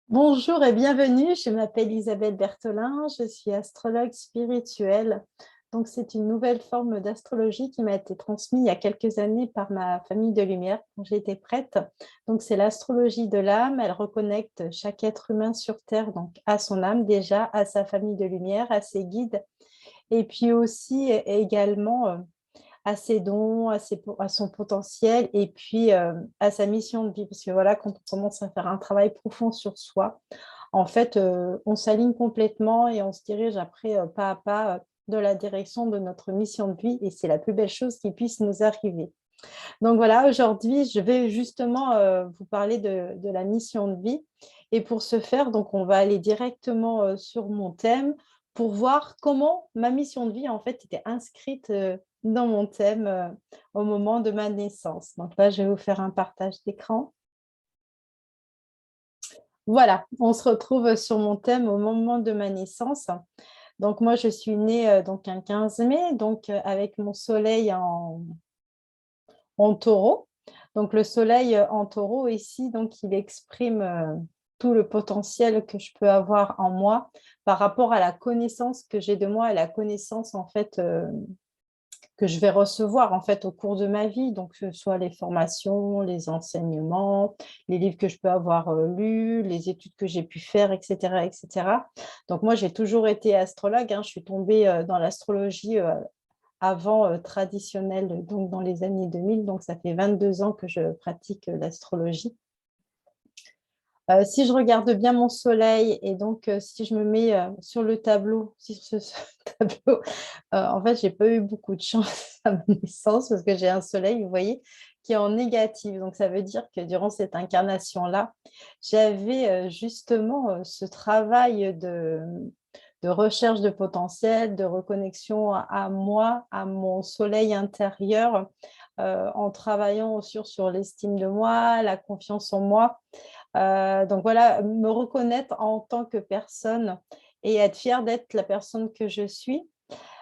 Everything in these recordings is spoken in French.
Bonjour et bienvenue, je m'appelle Isabelle Berthelin, je suis astrologue spirituelle. Donc, c'est une nouvelle forme d'astrologie qui m'a été transmise il y a quelques années par ma famille de lumière quand j'étais prête. Donc, c'est l'astrologie de l'âme, elle reconnecte chaque être humain sur Terre donc à son âme déjà, à sa famille de lumière, à ses guides et puis aussi également à ses dons, à son potentiel et puis à sa mission de vie. Parce que voilà, quand on commence à faire un travail profond sur soi, en fait, on s'aligne complètement et on se dirige après pas à pas de la direction de notre mission de vie et c'est la plus belle chose qui puisse nous arriver. Donc voilà, aujourd'hui, je vais justement vous parler de la mission de vie. Et pour ce faire, donc, on va aller directement sur mon thème pour voir comment ma mission de vie, en fait, était inscrite dans mon thème au moment de ma naissance. Donc là, je vais vous faire un partage d'écran. Voilà, on se retrouve sur mon thème au moment de ma naissance. Donc moi, je suis née donc un 15 mai, donc avec mon soleil en taureau. Donc le soleil en taureau ici, donc il exprime tout le potentiel que je peux avoir en moi par rapport à la connaissance que j'ai de moi et la connaissance en fait que je vais recevoir en fait au cours de ma vie, donc que ce soit les formations, les enseignements, les livres que je peux avoir lus, les études que j'ai pu faire, etc., etc. Donc moi j'ai toujours été astrologue, hein. Je suis tombée dans l'astrologie avant traditionnelle, donc dans les années 2000, donc ça fait 22 ans que je pratique l'astrologie. Si je regarde bien mon soleil et donc si je me mets sur le tableau, sur ce tableau, en fait, j'ai pas eu beaucoup de chance à ma naissance parce que j'ai un soleil, vous voyez, qui est en négatif. Donc ça veut dire que durant cette incarnation-là, j'avais justement ce travail de recherche de potentiel, de reconnexion à moi, à mon soleil intérieur, en travaillant sur l'estime de moi, la confiance en moi. Donc voilà, me reconnaître en tant que personne et être fière d'être la personne que je suis.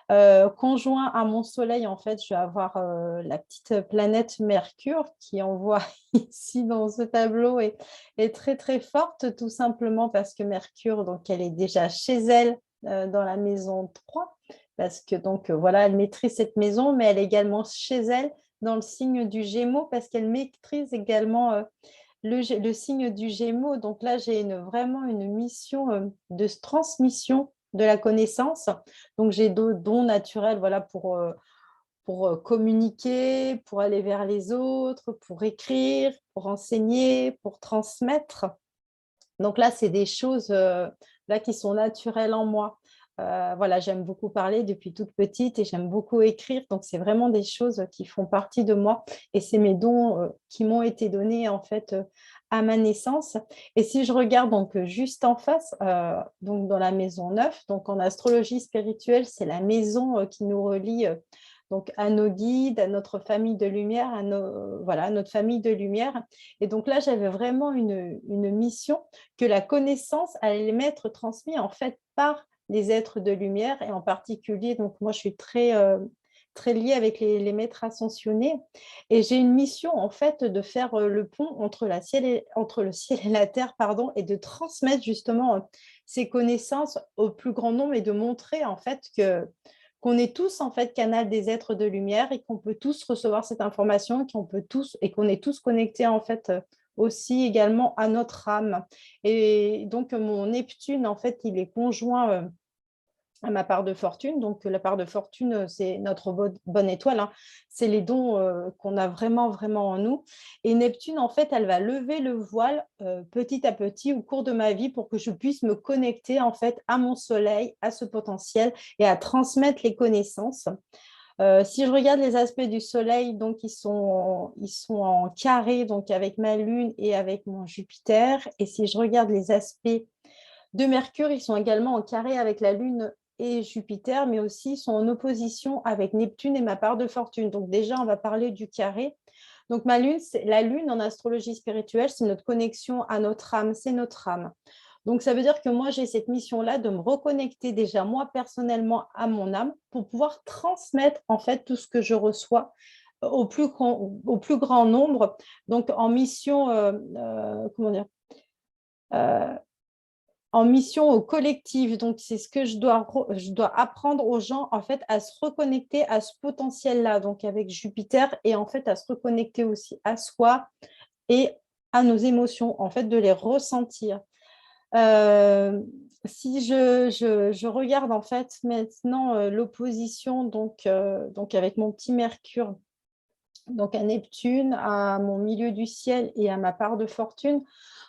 Conjoint à mon soleil, en fait, je vais avoir la petite planète Mercure qui, on voit ici dans ce tableau, est très très forte, tout simplement parce que Mercure, donc, elle est déjà chez elle dans la maison 3 parce que donc voilà, elle maîtrise cette maison, mais elle est également chez elle dans le signe du Gémeaux parce qu'elle maîtrise également le signe du Gémeaux. Donc là, j'ai vraiment une mission de transmission de la connaissance. Donc j'ai deux dons naturels voilà, pour communiquer, pour aller vers les autres, pour écrire, pour enseigner, pour transmettre. Donc là, c'est des choses là, qui sont naturelles en moi. Voilà, j'aime beaucoup parler depuis toute petite et j'aime beaucoup écrire. Donc, c'est vraiment des choses qui font partie de moi et c'est mes dons qui m'ont été donnés en fait à ma naissance. Et si je regarde donc juste en face, donc dans la maison 9, donc en astrologie spirituelle, c'est la maison qui nous relie donc à nos guides, à notre famille de lumière, voilà, à notre famille de lumière. Et donc là, j'avais vraiment une mission que la connaissance allait m'être transmise en fait par les êtres de lumière et en particulier, donc moi je suis très liée avec les maîtres ascensionnés et j'ai une mission en fait de faire le pont entre le ciel et la terre pardon, et de transmettre justement ces connaissances au plus grand nombre et de montrer en fait que qu'on est tous en fait canal des êtres de lumière et qu'on peut tous recevoir cette information, qu'on peut tous et qu'on est tous connectés en fait aussi également à notre âme. Et donc mon Neptune en fait il est conjoint à ma part de fortune. Donc la part de fortune c'est notre bonne étoile, hein. C'est les dons qu'on a vraiment vraiment en nous. Et Neptune en fait elle va lever le voile petit à petit au cours de ma vie pour que je puisse me connecter en fait à mon soleil, à ce potentiel et à transmettre les connaissances. Si je regarde les aspects du Soleil, donc ils sont en carré donc avec ma Lune et avec mon Jupiter. Et si je regarde les aspects de Mercure, ils sont également en carré avec la Lune et Jupiter, mais aussi ils sont en opposition avec Neptune et ma part de fortune. Donc déjà, on va parler du carré. Donc ma Lune, la Lune en astrologie spirituelle, c'est notre connexion à notre âme, c'est notre âme. Donc, ça veut dire que moi, j'ai cette mission-là de me reconnecter déjà, moi, personnellement, à mon âme pour pouvoir transmettre, en fait, tout ce que je reçois au plus grand nombre. Donc, en mission, comment dire, en mission au collectif. Donc, c'est ce que je dois apprendre aux gens, en fait, à se reconnecter à ce potentiel-là, donc avec Jupiter, et en fait, à se reconnecter aussi à soi et à nos émotions, en fait, de les ressentir. Euh, Si je regarde, en fait, maintenant l'opposition, donc avec mon petit Mercure, donc à Neptune, à mon milieu du ciel et à ma part de fortune.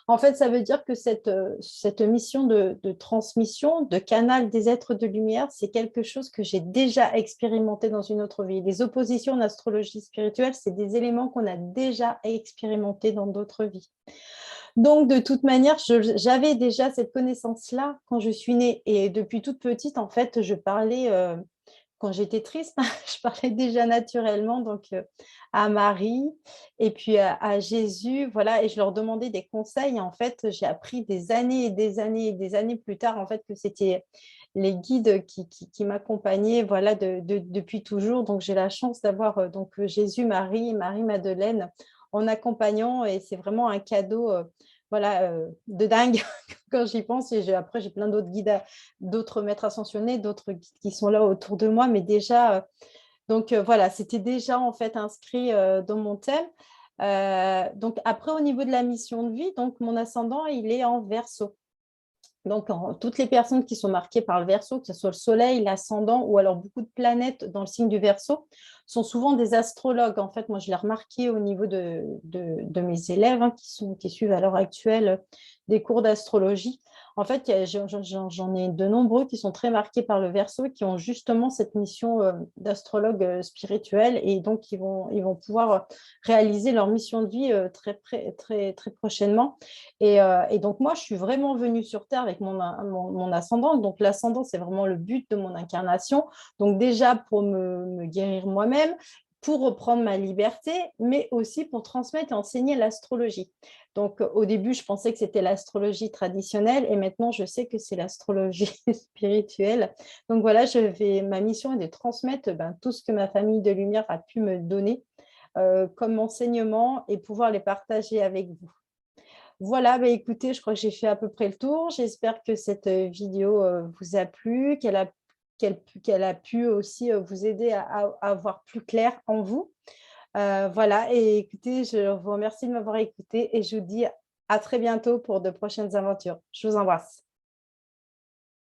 En fait, ça veut dire que cette mission de transmission, de canal des êtres de lumière, c'est quelque chose que j'ai déjà expérimenté dans une autre vie. Les oppositions en astrologie spirituelle, c'est des éléments qu'on a déjà expérimentés dans d'autres vies. Donc, de toute manière, j'avais déjà cette connaissance-là quand je suis née. Et depuis toute petite, en fait, je parlais, quand j'étais triste, je parlais déjà naturellement donc, à Marie et puis à Jésus, voilà, et je leur demandais des conseils. En fait, j'ai appris des années et des années et des années plus tard, en fait, que c'était les guides qui m'accompagnaient, voilà, depuis toujours. Donc, j'ai la chance d'avoir donc Jésus, Marie, Marie-Madeleine en accompagnant, et c'est vraiment un cadeau, voilà, de dingue quand j'y pense. Et après, j'ai plein d'autres guides, d'autres maîtres ascensionnés, d'autres guides qui sont là autour de moi, mais déjà, voilà, c'était déjà en fait inscrit dans mon thème. Donc après, au niveau de la mission de vie, donc mon ascendant, il est en Verseau. Donc, toutes les personnes qui sont marquées par le Verseau, que ce soit le Soleil, l'ascendant ou alors beaucoup de planètes dans le signe du Verseau, sont souvent des astrologues. En fait, moi, je l'ai remarqué au niveau de mes élèves hein, qui suivent à l'heure actuelle des cours d'astrologie. En fait, j'en ai de nombreux qui sont très marqués par le Verseau, qui ont justement cette mission d'astrologue spirituel, et donc ils vont pouvoir réaliser leur mission de vie très prochainement. Et donc, moi, je suis vraiment venue sur Terre avec mon ascendant. Donc, l'ascendant, c'est vraiment le but de mon incarnation. Donc, déjà, pour me guérir moi-même, pour reprendre ma liberté, mais aussi pour transmettre et enseigner l'astrologie. Donc, au début, je pensais que c'était l'astrologie traditionnelle, et maintenant, je sais que c'est l'astrologie spirituelle. Donc, voilà, ma mission est de transmettre tout ce que ma famille de lumière a pu me donner comme enseignement, et pouvoir les partager avec vous. Voilà, bah écoutez, je crois que j'ai fait à peu près le tour. J'espère que cette vidéo vous a plu, qu'elle a pu aussi vous aider à voir plus clair en vous. Voilà, et écoutez, je vous remercie de m'avoir écouté, et je vous dis à très bientôt pour de prochaines aventures. Je vous embrasse.